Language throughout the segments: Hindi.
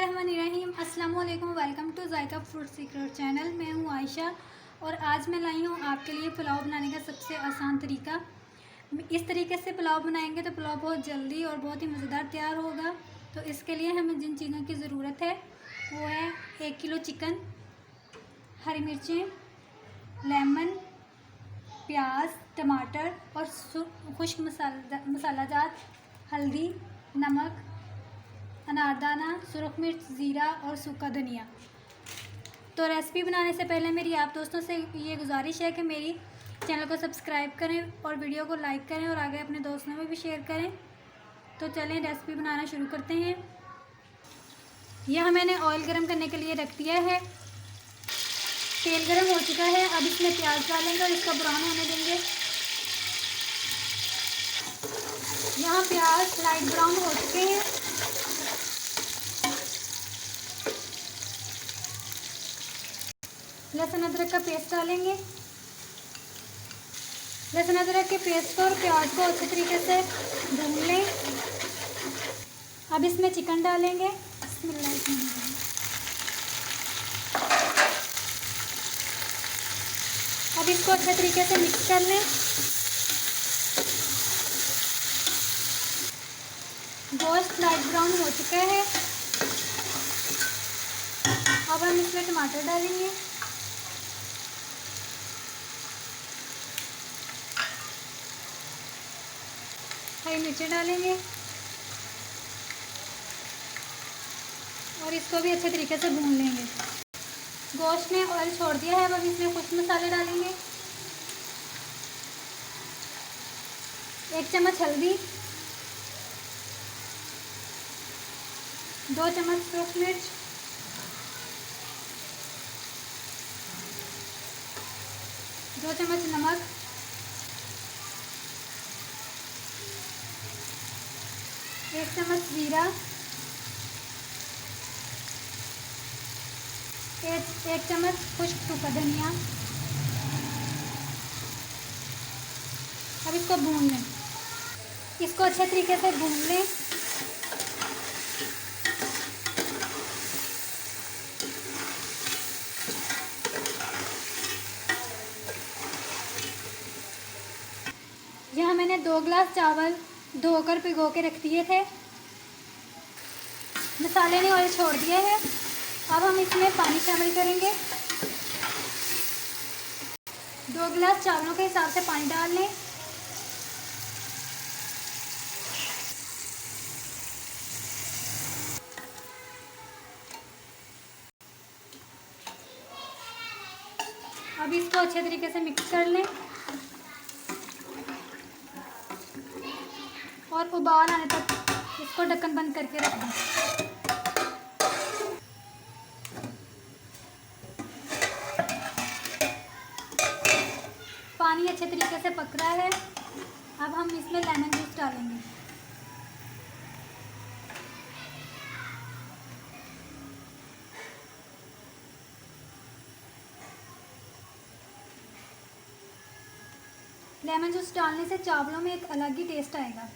बिस्मिल्लाहिर्रहमानिर्रहीम। अस्सलाम वालेकुम। Welcome to Zaika food secret channel. मैं हूँ आयशा और आज मैं लाई हूँ आपके लिए पुलाव बनाने का सबसे आसान तरीका। इस तरीके से पुलाव बनाएंगे तो पुलाव बहुत जल्दी और बहुत ही मज़ेदार तैयार होगा। तो इसके लिए हमें जिन चीज़ों की ज़रूरत है वो है 1 किलो चिकन, हरी मिर्चें, लेमन, प्याज, टमाटर और खुश्क मसाला जात, हल्दी, नमक, अनारदाना, सुरख मिर्च, ज़ीरा और सूखा धनिया। तो रेसिपी बनाने से पहले मेरी आप दोस्तों से ये गुजारिश है कि मेरी चैनल को सब्सक्राइब करें और वीडियो को लाइक करें और आगे अपने दोस्तों में भी शेयर करें। तो चलें रेसिपी बनाना शुरू करते हैं। यह मैंने ऑयल गरम करने के लिए रख दिया है। तेल गरम हो चुका है। अब इसमें प्याज डालेंगे और इसका ब्राउन होने देंगे। यहाँ प्याज लाइट ब्राउन हो चुके हैं। लहसुन अदरक का पेस्ट डालेंगे। लहसुन अदरक के पेस्ट को और प्याज को अच्छे तरीके से भून लें। अब इसमें चिकन डालेंगे। अब इसको अच्छे तरीके से मिक्स कर लें। गोश्त लाइट ब्राउन हो चुका है। अब हम इसमें टमाटर डालेंगे। हरी मिर्ची डालेंगे और इसको भी अच्छे तरीके से भून लेंगे। गोश्त ने ऑयल छोड़ दिया है। अब इसमें कुछ मसाले डालेंगे। 1 चम्मच हल्दी, 2 चम्मच सूरख मिर्च, 2 चम्मच नमक, 1 चम्मच जीरा, 1 चम्मच खुश्क सूखा धनिया। अब इसको भून लें। इसको अच्छे तरीके से भून लें। यहाँ मैंने 2 गिलास चावल धोकर भिगो के रख दिए थे। मसाले ने ऑयल छोड़ दिया है। अब हम इसमें पानी शामिल करेंगे। 2 गिलास चावलों के हिसाब से पानी डाल लें। अब इसको अच्छे तरीके से मिक्स कर लें और उबाल आने तक इसको ढक्कन बंद करके रख दें। पानी अच्छे तरीके से पक रहा है। अब हम इसमें लेमन जूस डालेंगे। लेमन जूस डालने से चावलों में एक अलग ही टेस्ट आएगा।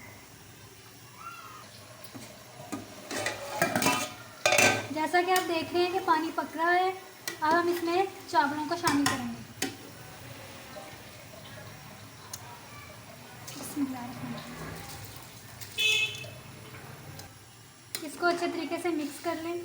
जैसा कि आप देख रहे हैं कि पानी पक रहा है। अब हम इसमें चावलों को शामिल करेंगे। इसको अच्छे तरीके से मिक्स कर लें।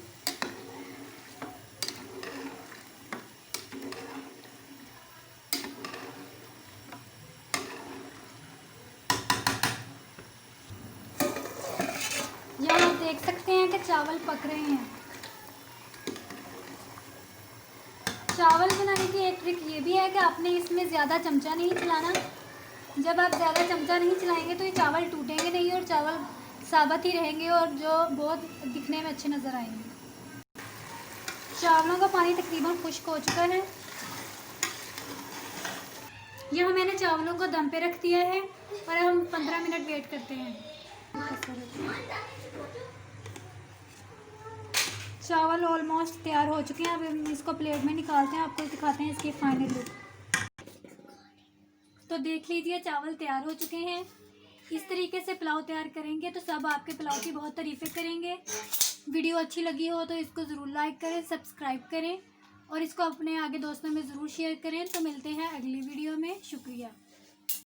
यहाँ आप देख सकते हैं कि चावल पक रहे हैं। चावल बनाने की एक ट्रिक ये भी है कि आपने इसमें ज़्यादा चमचा नहीं चलाना। जब आप ज़्यादा चमचा नहीं चलाएंगे तो ये चावल टूटेंगे नहीं और चावल साबुत ही रहेंगे और जो बहुत दिखने में अच्छे नज़र आएंगे। चावलों का पानी तकरीबन खुश्क हो चुका है। यहाँ मैंने चावलों को दम पे रख दिया है और अब हम 15 मिनट वेट करते हैं। चावल ऑलमोस्ट तैयार हो चुके हैं। अब हम इसको प्लेट में निकालते हैं। आपको दिखाते हैं इसकी फाइनल लुक। तो देख लीजिए चावल तैयार हो चुके हैं। इस तरीके से पुलाव तैयार करेंगे तो सब आपके पुलाव की बहुत तारीफ़ें करेंगे। वीडियो अच्छी लगी हो तो इसको ज़रूर लाइक करें, सब्सक्राइब करें और इसको अपने आगे दोस्तों में ज़रूर शेयर करें। तो मिलते हैं अगली वीडियो में। शुक्रिया।